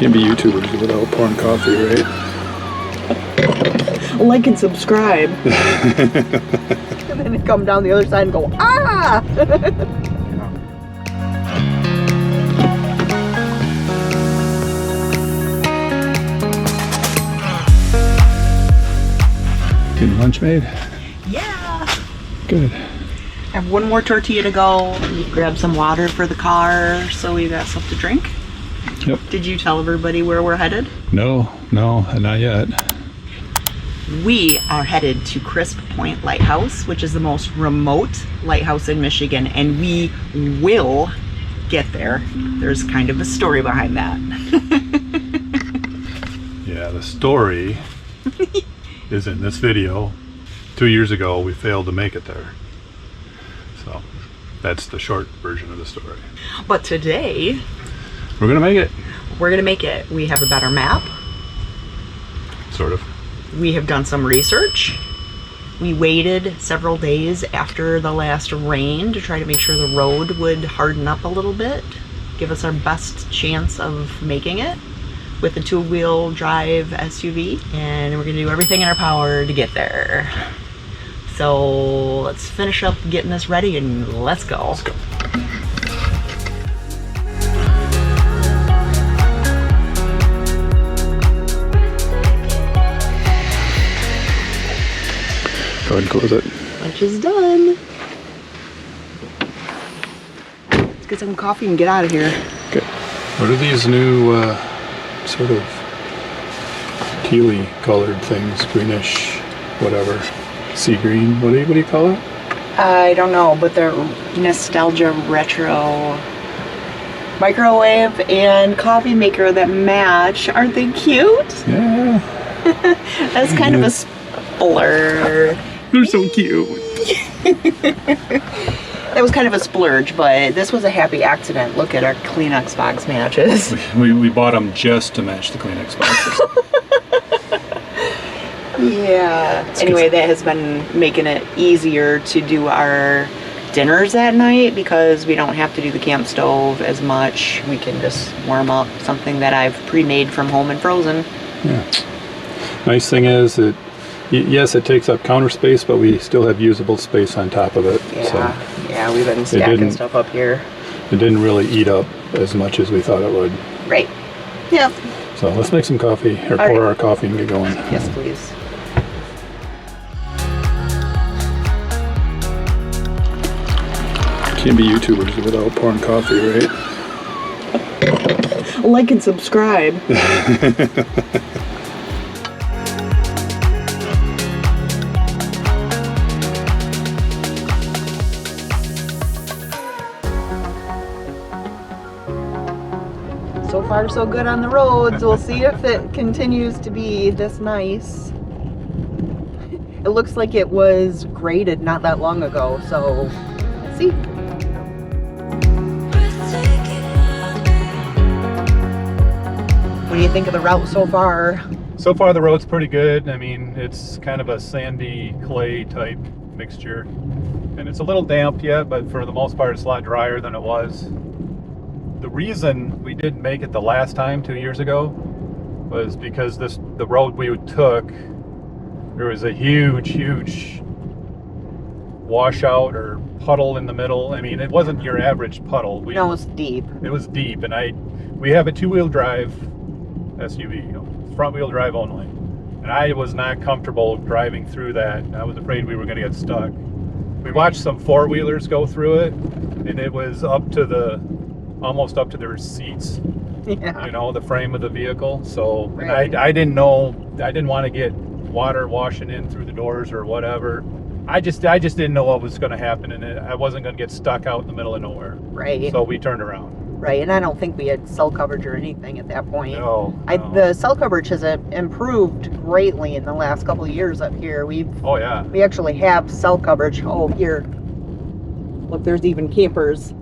Can't be YouTubers without pouring coffee, right? Like and subscribe. And then you come down the other side and go, ah! Getting lunch made? Yeah! Good. I have one more tortilla to go. Grab some water for the car so we got stuff to drink. Yep. Did you tell everybody where we're headed? No, not yet. We are headed to Crisp Point Lighthouse, which is the most remote lighthouse in Michigan, and we will get there. There's kind of a story behind that. Yeah, the story is in this video. 2 years ago, we failed to make it there. So that's the short version of the story. But today, We're gonna make it. we're gonna make it. We have a better map. Sort of. We have done some research. We waited several days after the last rain to try to make sure the road would harden up a little bit, give us our best chance of making it with the two-wheel drive SUV, and we're gonna do everything in our power to get there. So let's finish up getting this ready and let's go. Let's go. Go ahead and close it. Lunch is done. Let's get some coffee and get out of here. Okay. What are these new sort of tealy colored things? Greenish, whatever. Sea green. What do you call it? I don't know, but they're nostalgia retro microwave and coffee maker that match. Aren't they cute? Yeah. That's kind of a splurge. They're so cute. That was kind of a splurge, but this was a happy accident. Look at our Kleenex box matches. We bought them just to match the Kleenex boxes. Yeah. Anyway, that has been making it easier to do our dinners at night because we don't have to do the camp stove as much. We can just warm up something that I've pre-made from home and frozen. Yeah. Nice thing is that, yes, it takes up counter space, but we still have usable space on top of it. Yeah, So yeah, we've been stacking stuff up here. it didn't really eat up as much as we thought it would. Right. Yep. So let's make some coffee, or All pour right. our coffee and get going. Yes, please. Can't be YouTubers without pouring coffee, right? Like and subscribe. So far, so good on the roads. We'll see if it continues to be this nice. It looks like it was graded not that long ago, so let's see. What do you think of the route so far? So far the road's pretty good. I mean, it's kind of a sandy clay type mixture. And it's a little damp yet, but for the most part it's a lot drier than it was. The reason we didn't make it the last time 2 years ago was because the road we took, there was a huge washout or puddle in the middle. I mean, it wasn't your average puddle. No, it's deep. It was deep, and we have a two-wheel drive SUV, front-wheel drive only, and I was not comfortable driving through that. I was afraid we were going to get stuck. We watched some four-wheelers go through it, and it was almost up to their seats. Yeah. You know, the frame of the vehicle. So Right. and I didn't know. I didn't want to get water washing in through the doors or whatever. I just didn't know what was going to happen, and I wasn't going to get stuck out in the middle of nowhere. Right. So we turned around. Right, and I don't think we had cell coverage or anything at that point. No. The cell coverage has improved greatly in the last couple of years up here. Oh yeah. We actually have cell coverage. Oh, here. Look, there's even campers.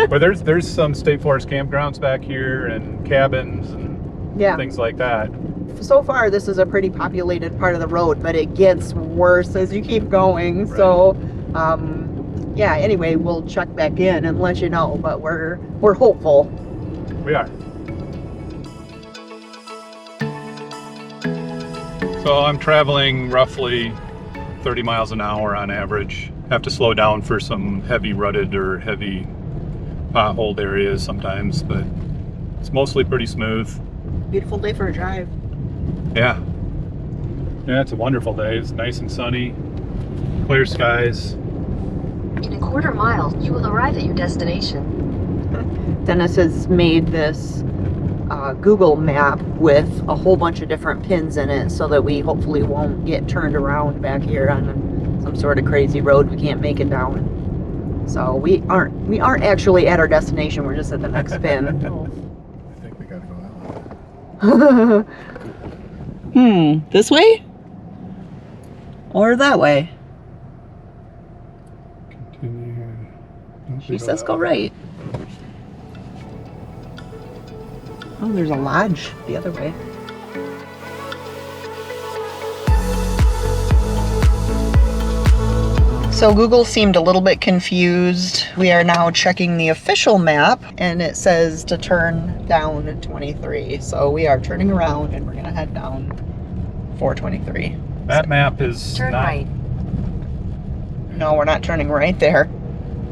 But there's some state forest campgrounds back here and cabins and Yeah. things like that. So far, this is a pretty populated part of the road, but it gets worse as you keep going. Right. So, yeah. Anyway, we'll check back in and let you know. But we're hopeful. We are. So I'm traveling roughly 30 miles an hour on average. Have to slow down for some heavy rutted or heavy potholed areas sometimes, but it's mostly pretty smooth. Beautiful day for a drive. Yeah. Yeah, it's a wonderful day. It's nice and sunny, clear skies. In a quarter mile, you will arrive at your destination. Dennis has made this Google map with a whole bunch of different pins in it so that we hopefully won't get turned around back here on some sort of crazy road we can't make it down. So we aren't actually at our destination, we're just at the next pin. I think we gotta go that way. This way? Or that way? Continue. She says go right. Oh, there's a lodge the other way. So Google seemed a little bit confused. We are now checking the official map and it says to turn down 23. So we are turning around and we're gonna head down 423. That map is Turn not, right. No, we're not turning right there.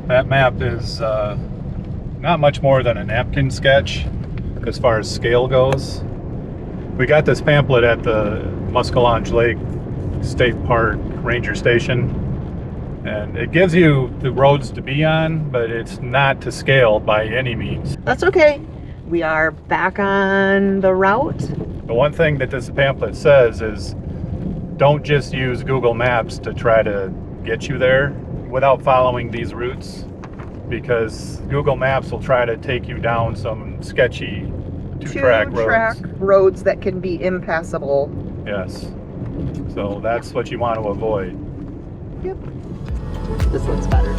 That map is not much more than a napkin sketch as far as scale goes. We got this pamphlet at the Muskellonge Lake State Park Ranger Station, and it gives you the roads to be on, but it's not to scale by any means. That's okay. We are back on the route. The one thing that this pamphlet says is don't just use Google Maps to try to get you there without following these routes, because Google Maps will try to take you down some sketchy two-track roads that can be impassable. Yes. So that's what you want to avoid. Yep. This looks better.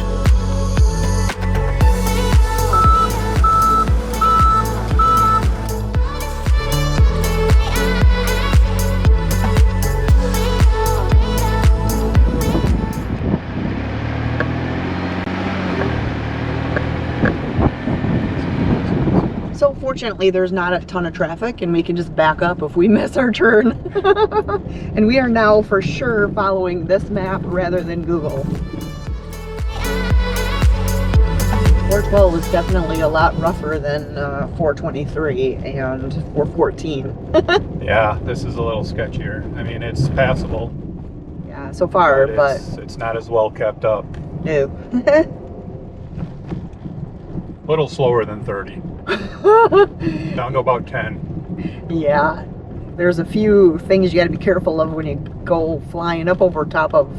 So fortunately, there's not a ton of traffic and we can just back up if we miss our turn. And we are now for sure following this map rather than Google. 412 is definitely a lot rougher than 423 and 414. Yeah, this is a little sketchier. I mean, it's passable. Yeah, so far, but it's not as well kept up. no. A little slower than 30. Down to about 10. Yeah, there's a few things you got to be careful of when you go flying up over top of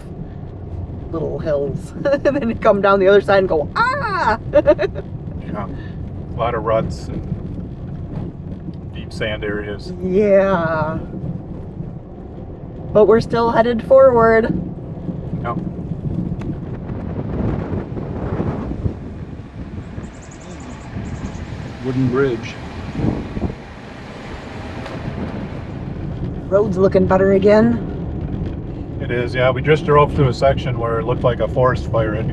little hills. And then you come down the other side and go, ah! Yeah. A lot of ruts and deep sand areas. Yeah. But we're still headed forward. Yep. Wooden bridge. Road's looking better again. It is, yeah. We just drove through a section where it looked like a forest fire had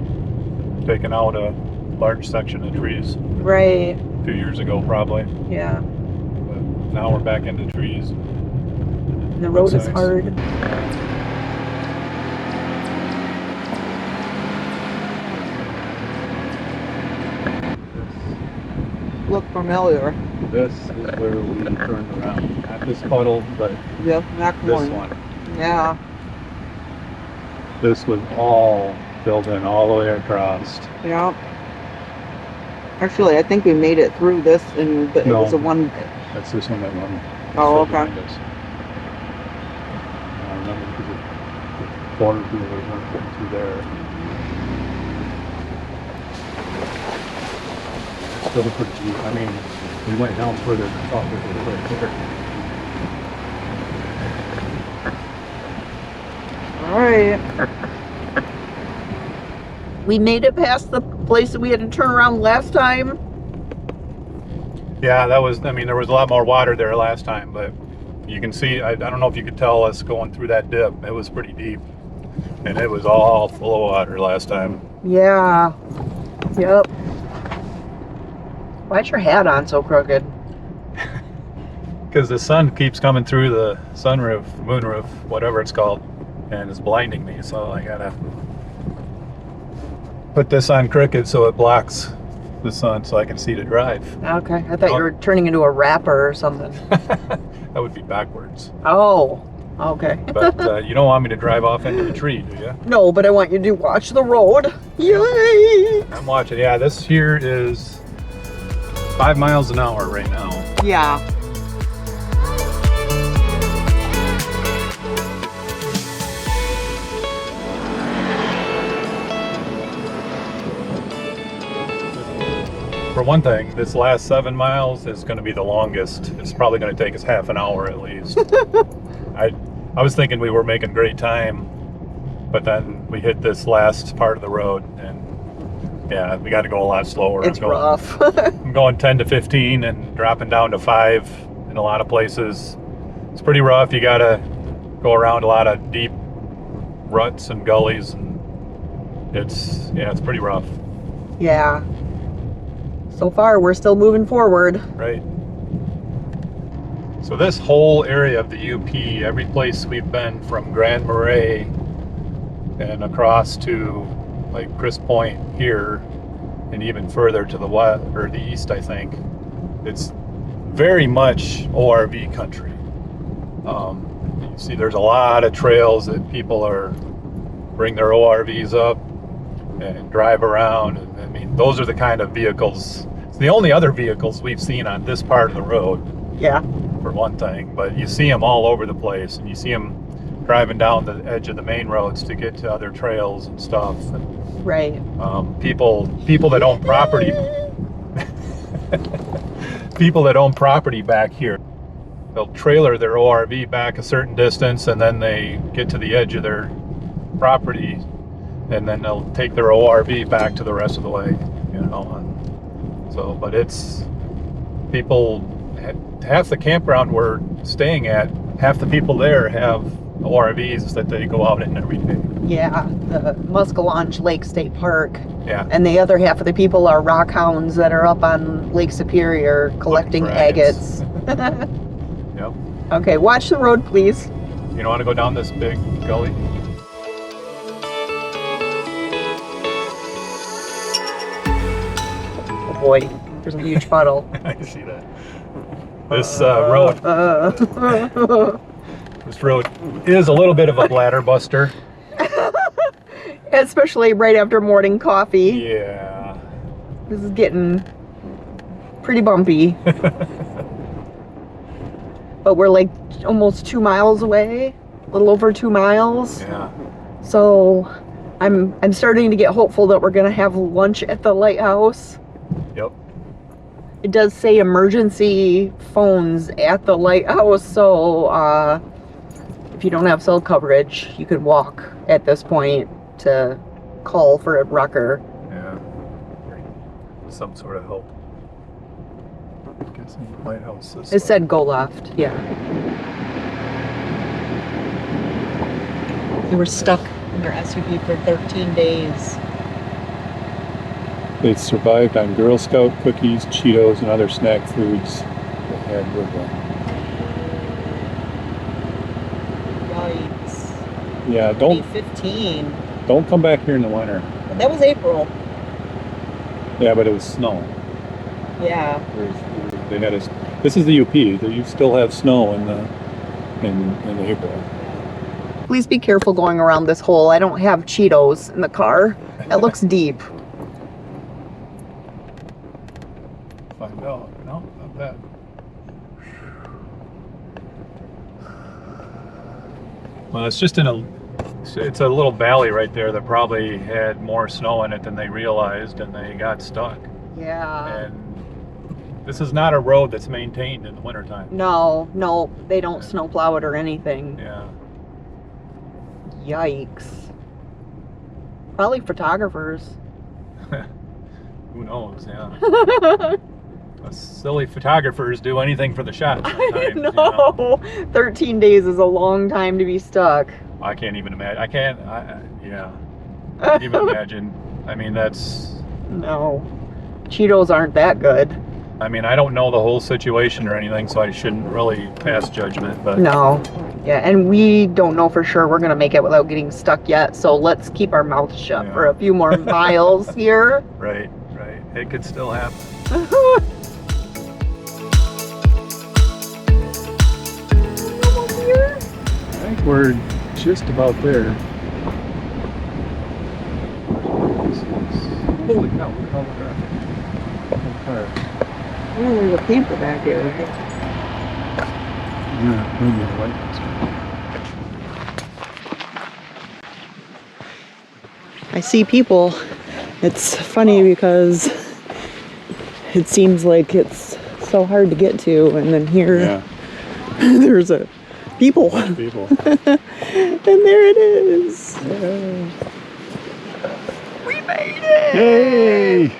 taken out a large section of trees Right. a few years ago, probably. Yeah. But now we're back into trees. And the road is Nice. hard. Look familiar. This is where we turned around. Not this puddle, but Yep, that this one. Yeah. This was all filled in all the way across. Yeah. Actually, I think we made it through this, and it No. was a one. That's this one that won. Oh, still okay. behind us. I remember because the corner wheelers weren't going through there. It's still pretty deep. I mean, we went down further than I thought we would right there. All right. We made it past the place that we had to turn around last time. Yeah, that was, I mean, there was a lot more water there last time, but you can see, I don't know if you could tell us going through that dip. It was pretty deep. And it was all full of water last time. Yeah. Yep. Why's your hat on so crooked? Because the sun keeps coming through the sunroof, moonroof, whatever it's called, and it's blinding me. So I gotta put this on crooked so it blocks the sun so I can see to drive. Okay, I thought you were turning into a rapper or something. That would be backwards. Oh, okay. But you don't want me to drive off into the tree, do you? No, but I want you to watch the road. Yay! I'm watching. Yeah, this here is 5 miles an hour right now. Yeah. For one thing, this last 7 miles is going to be the longest. It's probably going to take us half an hour at least. I was thinking we were making great time, but then we hit this last part of the road, and yeah, we got to go a lot slower. It's rough. I'm going 10 to 15 and dropping down to 5 in a lot of places. It's pretty rough. You got to go around a lot of deep ruts and gullies, and it's pretty rough. Yeah. So far, we're still moving forward. Right. So this whole area of the UP, every place we've been from Grand Marais and across to like Crisp Point here, and even further to the west or the east, I think, it's very much ORV country. You see, there's a lot of trails that people bring their ORVs up and drive around. I mean, those are the kind of vehicles. It's the only other vehicles we've seen on this part of the road. Yeah. For one thing, but you see them all over the place, and you see them driving down the edge of the main roads to get to other trails and stuff. And, right. People that own property, people that own property back here, they'll trailer their ORV back a certain distance, and then they get to the edge of their property, and then they'll take their ORV back to the rest of the way, you know. And so, but it's people. Half the campground we're staying at, half the people there have ORVs that they go out in every day. Yeah, the Muskellonge Lake State Park. Yeah. And the other half of the people are rock hounds that are up on Lake Superior collecting agates. Yep. Okay, watch the road, please. You don't want to go down this big gully? Oh boy, there's a huge puddle. I see that. This road is a little bit of a bladder buster. Especially right after morning coffee. Yeah. This is getting pretty bumpy. But we're like almost 2 miles away, a little over 2 miles. Yeah. So I'm starting to get hopeful that we're gonna have lunch at the lighthouse. Yep. It does say emergency phones at the lighthouse, so if you don't have cell coverage, you could walk at this point to call for a wrecker. Yeah. Some sort of help. Guessing the lighthouse is. It said go left, yeah. You were stuck in your SUV for 13 days. They survived on Girl Scout cookies, Cheetos, and other snack foods they had with them. Yikes. Yeah, Day 15. don't come back here in the winter. That was April. Yeah, but it was snow. Yeah. They had this is the UP. You still have snow in April. Please be careful going around this hole. I don't have Cheetos in the car. It looks deep. Find out. No, not bad. Well, it's just it's a little valley right there that probably had more snow in it than they realized, and they got stuck. Yeah. And this is not a road that's maintained in the wintertime. No, they don't snowplow it or anything. Yeah. Yikes. Probably photographers. Who knows, yeah. Us silly photographers do anything for the shot sometimes. I know. 13 days is a long time to be stuck. I can't even imagine. Yeah. I can't even imagine. I mean, that's... No. Cheetos aren't that good. I mean, I don't know the whole situation or anything, so I shouldn't really pass judgment, but No. Yeah, and we don't know for sure we're gonna make it without getting stuck yet, so let's keep our mouth shut Yeah. for a few more miles here. right. It could still happen. I think we're just about there. Holy cow, look at all the traffic. Oh, there's a camper back here. Yeah, maybe the light. I see people. It's funny because it seems like it's so hard to get to, and then here Yeah, there's a people. people. And there it is. Yeah. We made it! Yay!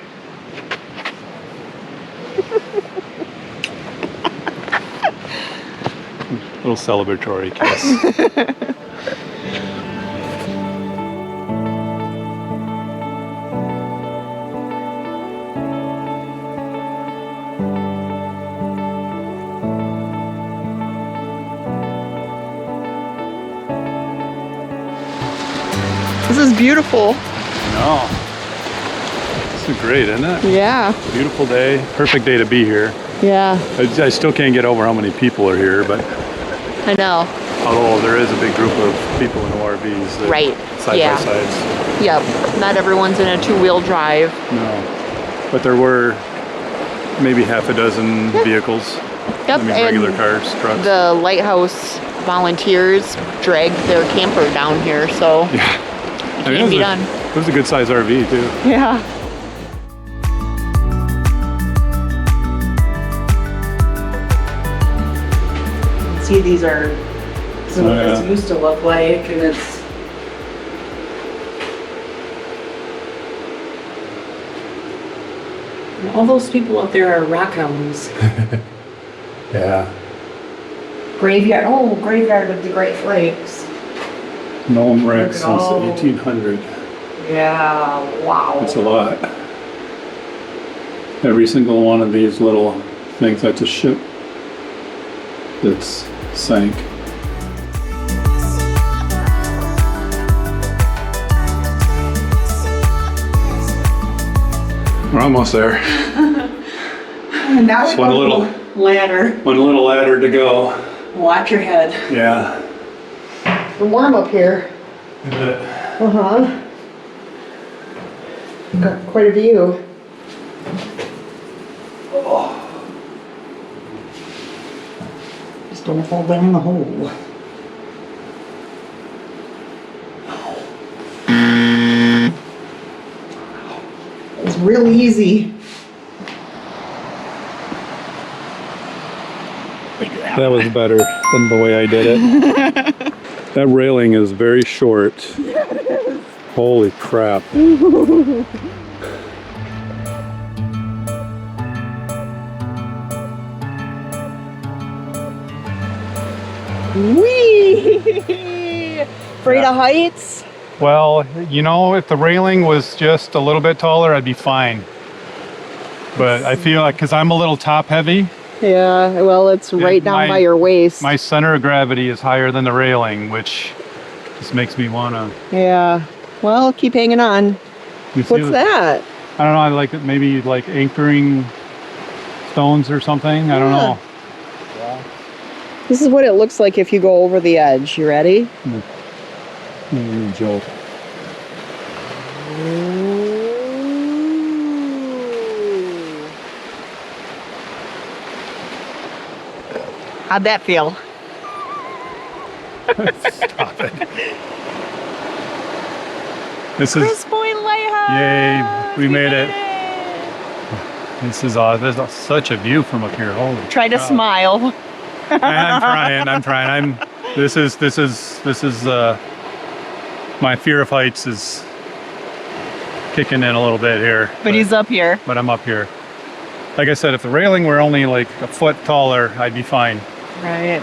Little celebratory kiss. This is beautiful. No. This is great, isn't it? Yeah, Beautiful day. Perfect day to be here. yeah, I still can't get over how many people are here, but I know. although there is a big group of people in ORVs that Right, side yeah. by sides. Yep, not everyone's in a two-wheel drive. No. But there were maybe half a dozen vehicles. Yep, I mean, and regular cars, trucks. the lighthouse volunteers dragged their camper down here, so Yeah. it can be done. It was a good size RV too. Yeah. See, these are what this used to look like, and it's and all those people up there are rock hounds. Yeah. Graveyard. Oh, graveyard of the Great Lakes. Known wreck Look at since all- 1800. Yeah. Wow. It's a lot. Every single one of these little things, that's a ship that's sank. We're almost there. And now Just we're one going little- ladder. One little ladder to go. Watch your head. Yeah. It's warm up here. Is it? Uh-huh. Got quite a view. Just don't fall down the hole. It's real easy. That was better than the way I did it. That railing is very short. Holy crap. Whee! Afraid of heights? Well, you know, if the railing was just a little bit taller, I'd be fine. But I feel like, because I'm a little top heavy, Yeah, well, it's right down by your waist. my center of gravity is higher than the railing, which just makes me want to... Yeah. Well, keep hanging on. What's that? I don't know, I like it, maybe like anchoring stones or something. I don't know. This is what it looks like if you go over the edge. You ready? Jolt. How'd that feel? Stop it. This is... Crisp Point Lighthouse! Yay, we made it. This is awesome. There's such a view from up here. Holy Try to cow. smile. I'm trying. This is my fear of heights is kicking in a little bit here. But he's up here. But I'm up here. Like I said, if the railing were only like a foot taller, I'd be fine. Right.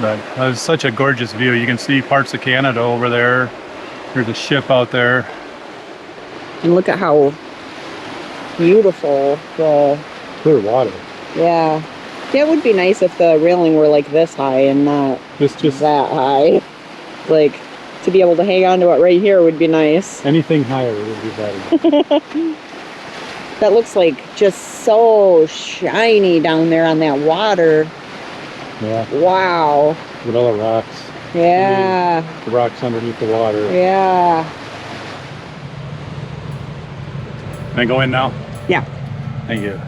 But it was such a gorgeous view. You can see parts of Canada over there. There's a ship out there. And look at how beautiful the clear water. Yeah. That would be nice if the railing were like this high and not Just that high. Like, to be able to hang on to it right here would be nice. anything higher would be better. That looks like just so shiny down there on that water. Yeah. Wow. With all the rocks. Yeah. The rocks underneath the water. Yeah. Can I go in now? Yeah. Thank you.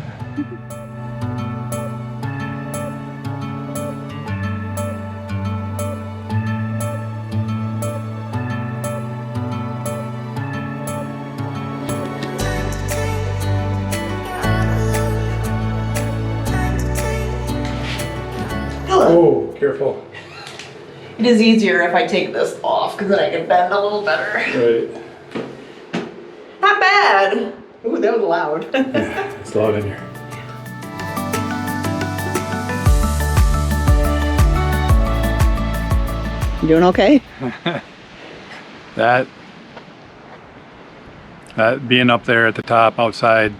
Oh, careful. It is easier if I take this off because then I can bend a little better. Right. Not bad. Ooh, that was loud. Yeah, it's loud in here. You doing okay? That being up there at the top outside,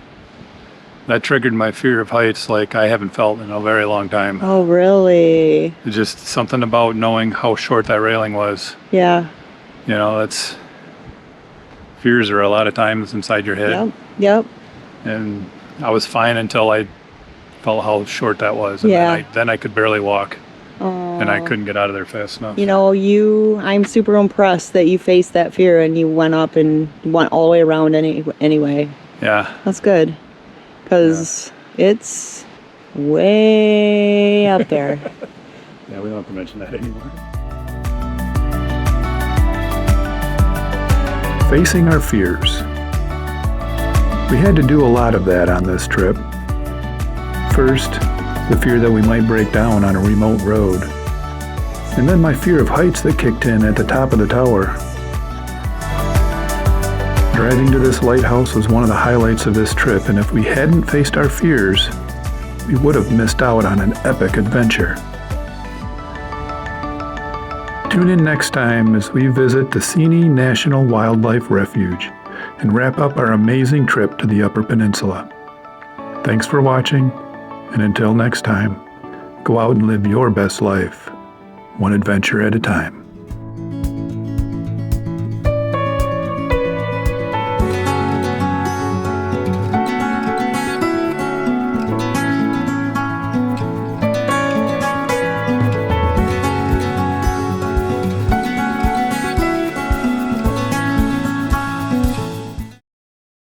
that triggered my fear of heights like I haven't felt in a very long time. Oh, really? It's just something about knowing how short that railing was. Yeah. You know, that's fears are a lot of times inside your head. Yep. Yep. And I was fine until I felt how short that was. And Yeah. then I could barely walk. Oh. And I couldn't get out of there fast enough. You know, I'm super impressed that you faced that fear and you went up and went all the way around anyway. Yeah. That's good. Because it's way up there. Yeah, we don't have to mention that anymore. Facing our fears. We had to do a lot of that on this trip. First, the fear that we might break down on a remote road. And then my fear of heights that kicked in at the top of the tower. Driving to this lighthouse was one of the highlights of this trip, and if we hadn't faced our fears, we would have missed out on an epic adventure. Tune in next time as we visit the Seney National Wildlife Refuge and wrap up our amazing trip to the Upper Peninsula. Thanks for watching, and until next time, go out and live your best life, one adventure at a time.